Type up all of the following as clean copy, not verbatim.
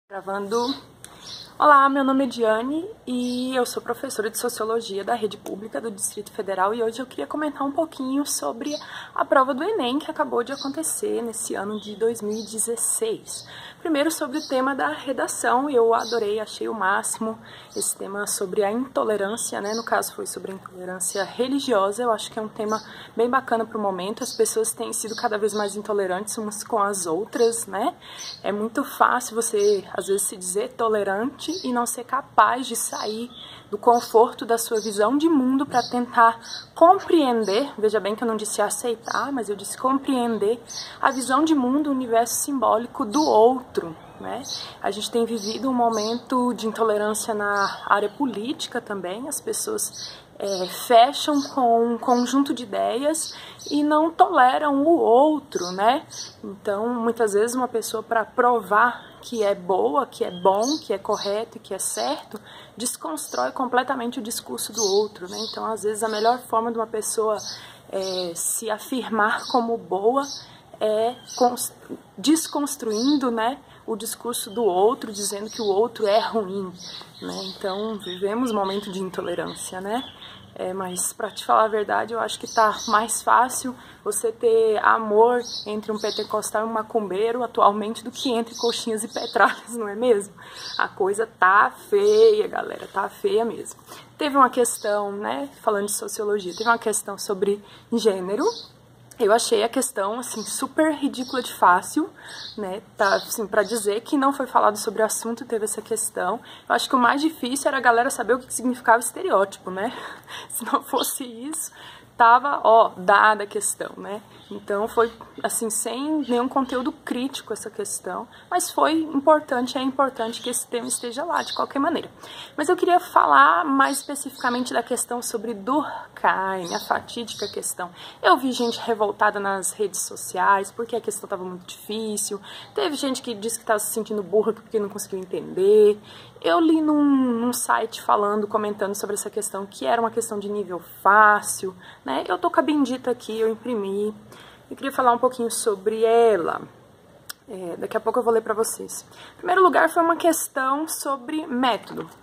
Gravando. Olá, meu nome é Diane e eu sou professora de Sociologia da Rede Pública do Distrito Federal e hoje eu queria comentar um pouquinho sobre a prova do Enem que acabou de acontecer nesse ano de 2016. Primeiro sobre o tema da redação, eu adorei, achei o máximo esse tema sobre a intolerância, né? No caso foi sobre a intolerância religiosa, eu acho que é um tema bem bacana para o momento, as pessoas têm sido cada vez mais intolerantes umas com as outras, né? É muito fácil você, às vezes, se dizer tolerante e não ser capaz de sair do conforto da sua visão de mundo para tentar compreender, veja bem que eu não disse aceitar, mas eu disse compreender a visão de mundo, o universo simbólico do outro, né? A gente tem vivido um momento de intolerância na área política também, as pessoas fecham com um conjunto de ideias e não toleram o outro, né? Então, muitas vezes uma pessoa, para provar que é boa, que é bom, que é correto e que é certo, desconstrói completamente o discurso do outro, né? Então, às vezes, a melhor forma de uma pessoa se afirmar como boa é desconstruindo, né, o discurso do outro, dizendo que o outro é ruim, né? Então, vivemos um momento de intolerância, né? Mas, para te falar a verdade, eu acho que tá mais fácil você ter amor entre um pentecostal e um macumbeiro atualmente do que entre coxinhas e petralhas, não é mesmo? A coisa tá feia, galera, tá feia mesmo. Teve uma questão, né, falando de sociologia, teve uma questão sobre gênero. Eu achei a questão, assim, super ridícula de fácil, né, tá, assim, pra dizer que não foi falado sobre o assunto, teve essa questão. Eu acho que o mais difícil era a galera saber o que significava estereótipo, né, se não fosse isso, tava, dada a questão, né. Então foi, assim, sem nenhum conteúdo crítico essa questão, mas foi importante, é importante que esse tema esteja lá, de qualquer maneira. Mas eu queria falar mais especificamente da questão sobre Durkheim, a fatídica questão. Eu vi gente revoltada nas redes sociais, porque a questão estava muito difícil, teve gente que disse que estava se sentindo burra porque não conseguiu entender. Eu li num site comentando sobre essa questão, que era uma questão de nível fácil, né? Eu tô com a bendita aqui, eu imprimi. Eu queria falar um pouquinho sobre ela. Daqui a pouco eu vou ler para vocês. Em primeiro lugar, foi uma questão sobre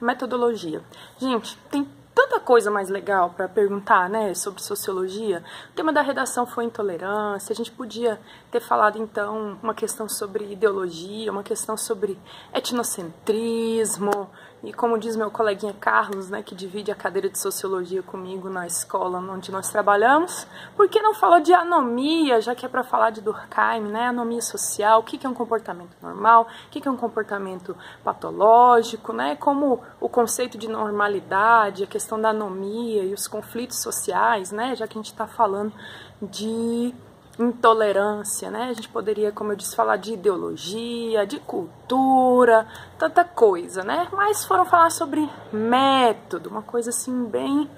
metodologia. Gente, tem tanta coisa mais legal para perguntar, né, sobre sociologia. O tema da redação foi intolerância, a gente podia ter falado, então, uma questão sobre ideologia, uma questão sobre etnocentrismo, e como diz meu coleguinha Carlos, né, que divide a cadeira de sociologia comigo na escola onde nós trabalhamos, por que não fala de anomia, já que é para falar de Durkheim, né, anomia social, o que é um comportamento normal, o que é um comportamento patológico, né, como o conceito de normalidade, a questão da anomia e os conflitos sociais, né, já que a gente está falando de intolerância, né? A gente poderia, como eu disse, falar de ideologia, de cultura, tanta coisa, né? Mas foram falar sobre método, uma coisa assim bem,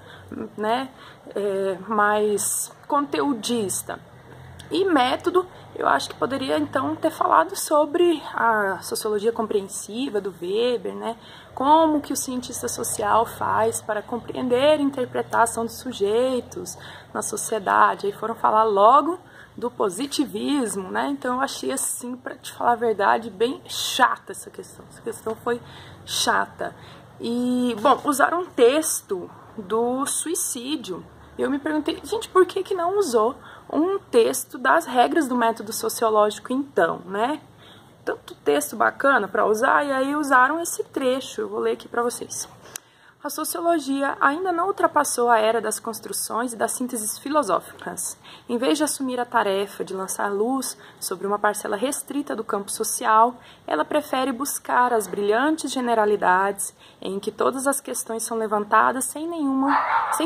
né, mais conteudista. E método, eu acho que poderia então ter falado sobre a sociologia compreensiva do Weber, né? Como que o cientista social faz para compreender e interpretar a ação dos sujeitos na sociedade. Aí foram falar logo do positivismo, né? Então eu achei, assim, para te falar a verdade, bem chata essa questão. Essa questão foi chata. E, bom, usaram um texto do suicídio. Eu me perguntei, gente, por que não usou um texto das regras do método sociológico, então, né? Tanto texto bacana para usar, e aí usaram esse trecho. Eu vou ler aqui para vocês. A sociologia ainda não ultrapassou a era das construções e das sínteses filosóficas. Em vez de assumir a tarefa de lançar luz sobre uma parcela restrita do campo social, ela prefere buscar as brilhantes generalidades em que todas as questões são levantadas sem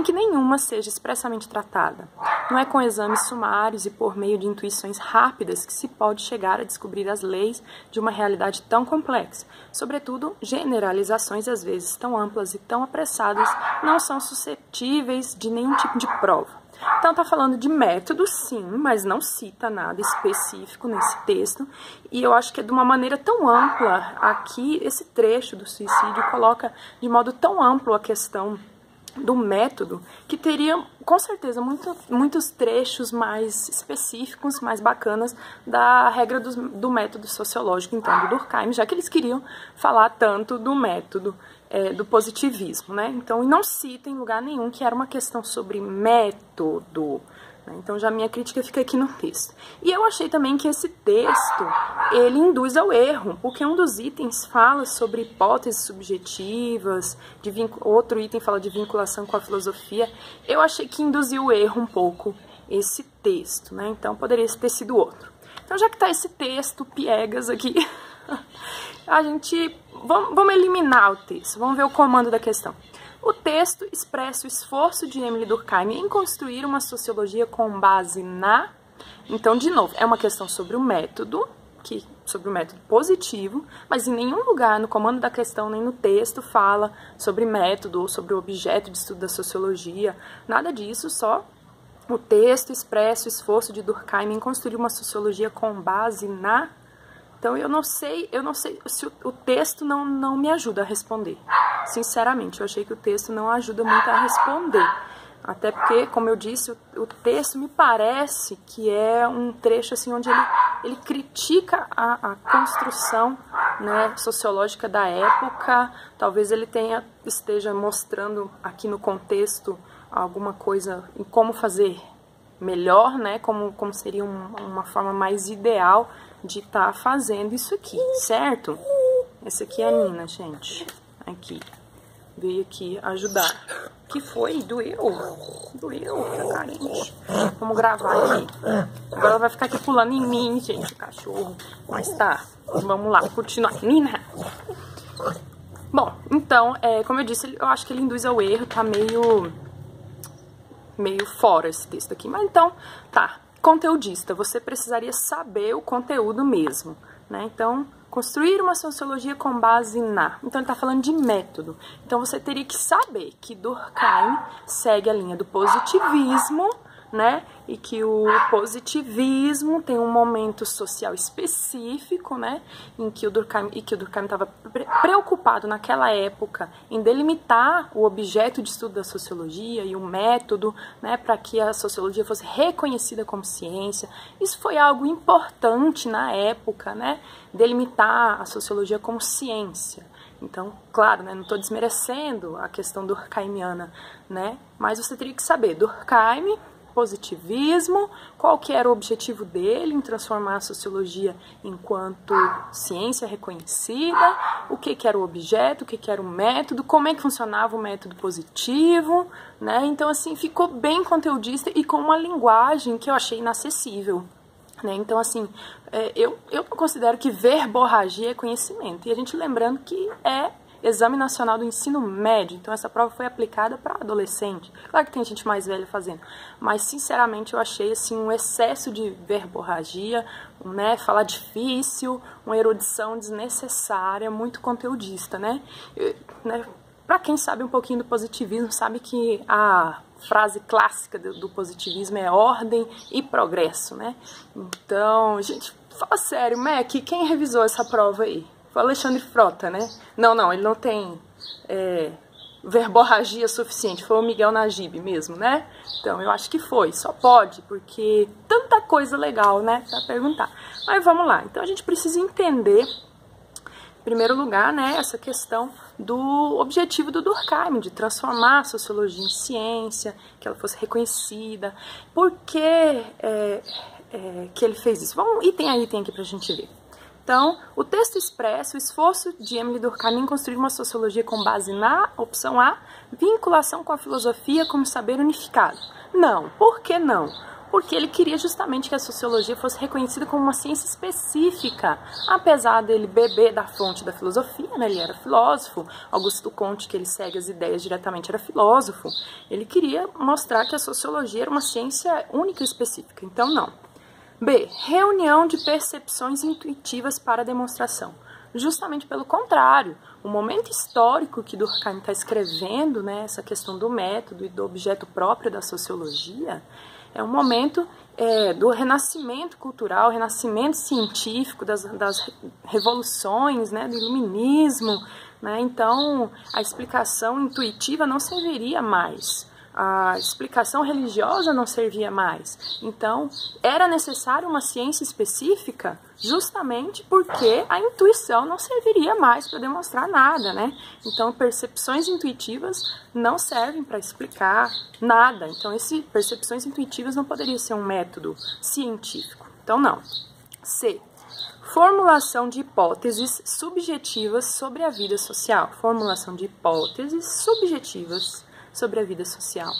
que nenhuma seja expressamente tratada. Não é com exames sumários e por meio de intuições rápidas que se pode chegar a descobrir as leis de uma realidade tão complexa. Sobretudo, generalizações às vezes tão amplas e tão apressadas não são suscetíveis de nenhum tipo de prova. Então está falando de método, sim, mas não cita nada específico nesse texto, e eu acho que é de uma maneira tão ampla, aqui esse trecho do suicídio coloca de modo tão amplo a questão do método, que teria, com certeza, muitos trechos mais específicos, mais bacanas da regra do método sociológico, então, do Durkheim, já que eles queriam falar tanto do método do positivismo, né? Então, e não cita em lugar nenhum que era uma questão sobre método, né? Então, já minha crítica fica aqui no texto. E eu achei também que esse texto, ele induz ao erro, porque um dos itens fala sobre hipóteses subjetivas, outro item fala de vinculação com a filosofia. Eu achei que induziu o erro um pouco esse texto, né? Então, poderia ter sido outro. Então, já que está esse texto piegas aqui, a gente... Vamos eliminar o texto, vamos ver o comando da questão. O texto expressa o esforço de Émile Durkheim em construir uma sociologia com base na... Então, de novo, é uma questão sobre o método, sobre o método positivo, mas em nenhum lugar no comando da questão, nem no texto, fala sobre método ou sobre o objeto de estudo da sociologia, nada disso, só o texto expressa o esforço de Durkheim em construir uma sociologia com base na... Então, eu não sei se o texto não me ajuda a responder. Sinceramente, eu achei que o texto não ajuda muito a responder. Até porque, como eu disse, o texto me parece que é um trecho assim, onde ele critica a construção, né, sociológica da época. Talvez ele esteja mostrando aqui no contexto alguma coisa em como fazer melhor, né, como seria uma forma mais ideal de estar fazendo isso aqui, certo? Essa aqui é a Nina, gente. Aqui. Veio aqui ajudar. Que foi? Doeu? Doeu, tá carente. Vamos gravar aqui. Agora ela vai ficar aqui pulando em mim, gente, o cachorro. Mas tá, vamos lá, continuar. Nina! Bom, então, como eu disse, eu acho que ele induz ao erro, tá meio fora esse texto aqui. Mas então, tá. Conteudista, você precisaria saber o conteúdo mesmo, né? Então, construir uma sociologia com base na... Então, ele está falando de método. Então, você teria que saber que Durkheim segue a linha do positivismo, né? E que o positivismo tem um momento social específico, né? Em que o Durkheim estava preocupado naquela época em delimitar o objeto de estudo da sociologia e o método, né? Para que a sociologia fosse reconhecida como ciência. Isso foi algo importante na época, né? Delimitar a sociologia como ciência. Então, claro, né, não estou desmerecendo a questão durkheimiana, né? Mas você teria que saber, Durkheim, positivismo, qual que era o objetivo dele em transformar a sociologia enquanto ciência reconhecida, o que era o objeto, o que era o método, como é que funcionava o método positivo, né? Então, assim, ficou bem conteudista e com uma linguagem que eu achei inacessível. Né? Então, assim, eu considero que verborragia é conhecimento. E a gente lembrando que é Exame Nacional do Ensino Médio, então essa prova foi aplicada para adolescente. Claro que tem gente mais velha fazendo, mas sinceramente eu achei assim um excesso de verborragia, né? Falar difícil, uma erudição desnecessária, muito conteudista, né? Para quem sabe um pouquinho do positivismo, sabe que a frase clássica do positivismo é ordem e progresso, né? Então, gente, fala sério, Mac, quem revisou essa prova aí? Foi o Alexandre Frota, né? Não, ele não tem verborragia suficiente, foi o Miguel Najib mesmo, né? Então, eu acho que foi, só pode, porque tanta coisa legal, né, pra perguntar. Mas vamos lá, então a gente precisa entender, em primeiro lugar, né, essa questão do objetivo do Durkheim, de transformar a sociologia em ciência, que ela fosse reconhecida. Por que que ele fez isso? Vamos item a item aqui pra gente ver. Então, o texto expressa o esforço de Émile Durkheim em construir uma sociologia com base na, opção A, vinculação com a filosofia como saber unificado. Não. Por que não? Porque ele queria justamente que a sociologia fosse reconhecida como uma ciência específica. Apesar dele beber da fonte da filosofia, né? Ele era filósofo, Augusto Comte, que ele segue as ideias diretamente, era filósofo. Ele queria mostrar que a sociologia era uma ciência única e específica. Então, não. B. Reunião de percepções intuitivas para demonstração. Justamente pelo contrário, o momento histórico que Durkheim está escrevendo, né, essa questão do método e do objeto próprio da sociologia, é um momento do renascimento cultural, renascimento científico, das revoluções, né, do iluminismo, né? Então, a explicação intuitiva não serviria mais. A explicação religiosa não servia mais. Então, era necessário uma ciência específica justamente porque a intuição não serviria mais para demonstrar nada, né? Então, percepções intuitivas não servem para explicar nada. Então, percepções intuitivas não poderia ser um método científico. Então, não. C. Formulação de hipóteses subjetivas sobre a vida social. Formulação de hipóteses subjetivas sobre a vida social.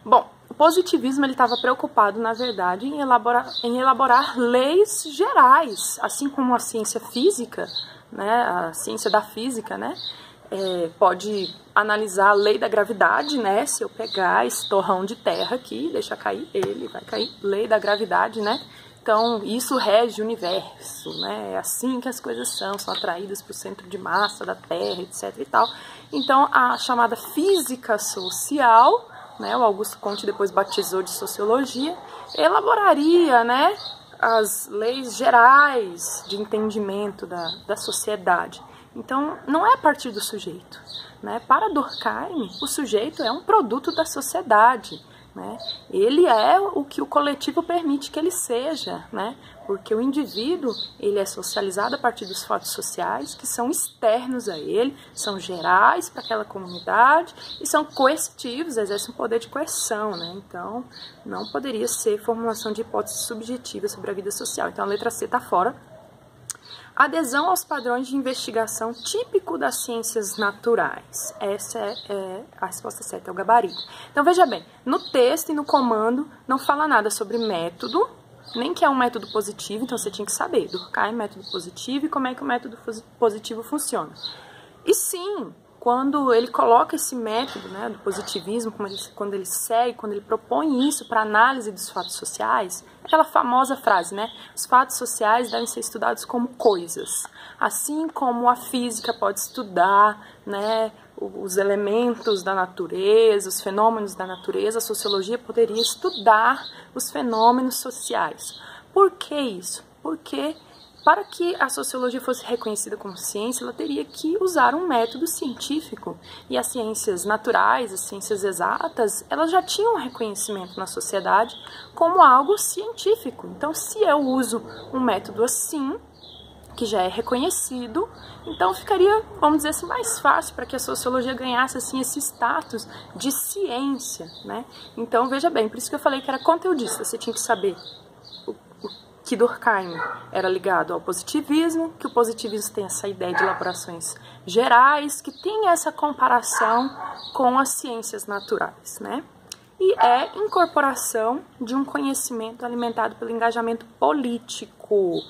Bom, o positivismo estava preocupado, na verdade, em elaborar leis gerais, assim como a ciência física, né, a ciência da física, né, pode analisar a lei da gravidade, né, se eu pegar esse torrão de terra aqui, deixar cair ele, vai cair, lei da gravidade, né. Então, isso rege o universo, né? É assim que as coisas são atraídas para o centro de massa da Terra, etc. e tal. Então, a chamada física social, né, o Augusto Comte depois batizou de sociologia, elaboraria, né, as leis gerais de entendimento da sociedade. Então, não é a partir do sujeito, né? Para Durkheim, o sujeito é um produto da sociedade, né? Ele é o que o coletivo permite que ele seja, né? Porque o indivíduo ele é socializado a partir dos fatos sociais que são externos a ele, são gerais para aquela comunidade e são coercitivos, exercem um poder de coerção, né? Então, não poderia ser formulação de hipóteses subjetivas sobre a vida social. Então, a letra C está fora. Adesão aos padrões de investigação típico das ciências naturais. Essa é a resposta certa, é o gabarito. Então, veja bem, no texto e no comando não fala nada sobre método, nem que é um método positivo, então você tinha que saber Durkheim, método positivo e como é que o método positivo funciona. E sim, quando ele coloca esse método, né, do positivismo, quando ele segue, quando ele propõe isso para análise dos fatos sociais, aquela famosa frase, né, os fatos sociais devem ser estudados como coisas, assim como a física pode estudar, né, os elementos da natureza, os fenômenos da natureza, a sociologia poderia estudar os fenômenos sociais. Por que isso? Porque para que a sociologia fosse reconhecida como ciência, ela teria que usar um método científico. E as ciências naturais, as ciências exatas, elas já tinham um reconhecimento na sociedade como algo científico. Então, se eu uso um método assim, que já é reconhecido, então ficaria, vamos dizer assim, mais fácil para que a sociologia ganhasse assim, esse status de ciência, né? Então, veja bem, por isso que eu falei que era conteudista, você tinha que saber que Durkheim era ligado ao positivismo, que o positivismo tem essa ideia de elaborações gerais, que tem essa comparação com as ciências naturais, né? E é incorporação de um conhecimento alimentado pelo engajamento político.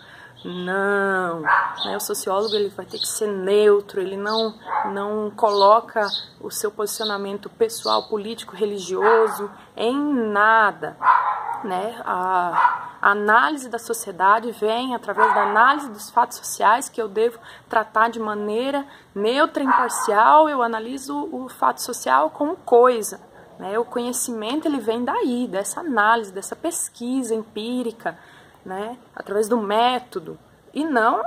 Não, né? O sociólogo ele vai ter que ser neutro, ele não coloca o seu posicionamento pessoal, político, religioso em nada, né? A análise da sociedade vem através da análise dos fatos sociais que eu devo tratar de maneira neutra e imparcial. Eu analiso o fato social como coisa, né? O conhecimento ele vem daí, dessa análise, dessa pesquisa empírica, né? Através do método, e não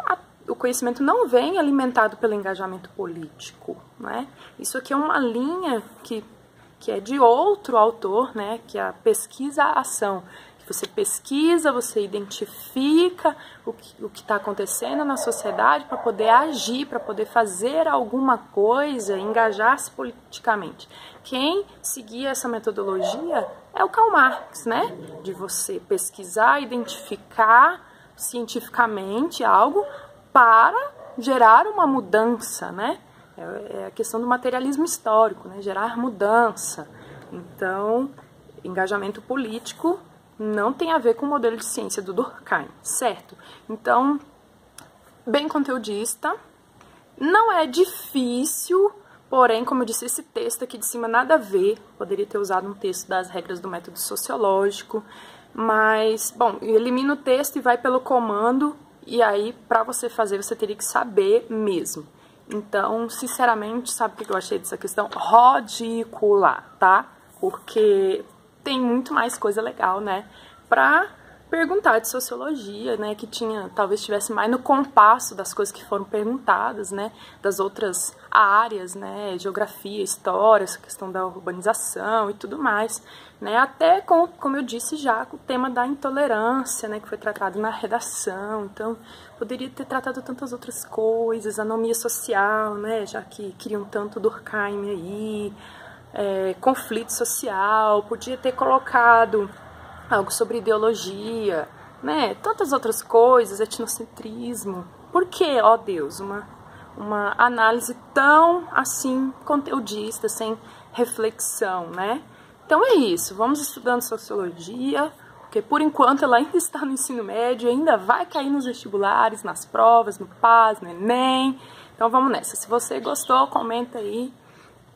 o conhecimento não vem alimentado pelo engajamento político, né? Isso aqui é uma linha que é de outro autor, né? Que é a pesquisa-ação. Você pesquisa, você identifica o que está acontecendo na sociedade para poder agir, para poder fazer alguma coisa, engajar-se politicamente. Quem seguia essa metodologia é o Karl Marx, né? De você pesquisar, identificar cientificamente algo para gerar uma mudança, né? É a questão do materialismo histórico, né? Gerar mudança. Então, engajamento político não tem a ver com o modelo de ciência do Durkheim, certo? Então, bem conteudista, não é difícil, porém, como eu disse, esse texto aqui de cima nada a ver, poderia ter usado um texto das regras do método sociológico, mas, bom, elimina o texto e vai pelo comando, e aí, para você fazer, você teria que saber mesmo. Então, sinceramente, sabe o que eu achei dessa questão? Ridícula, tá? Porque tem muito mais coisa legal, né, pra perguntar de sociologia, né, que talvez estivesse mais no compasso das coisas que foram perguntadas, né, das outras áreas, né, geografia, história, essa questão da urbanização e tudo mais, né, até como eu disse já, o tema da intolerância, né, que foi tratado na redação. Então poderia ter tratado tantas outras coisas, anomia social, né, já que queriam tanto Durkheim aí, conflito social, podia ter colocado algo sobre ideologia, né, tantas outras coisas, etnocentrismo. Por que, ó Deus, uma análise tão assim conteudista, sem reflexão, né? Então é isso, vamos estudando sociologia, porque por enquanto ela ainda está no ensino médio, ainda vai cair nos vestibulares, nas provas, no PAS, no Enem. Então vamos nessa. Se você gostou, comenta aí.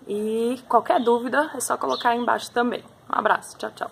E qualquer dúvida é só colocar aí embaixo também. Um abraço, tchau, tchau.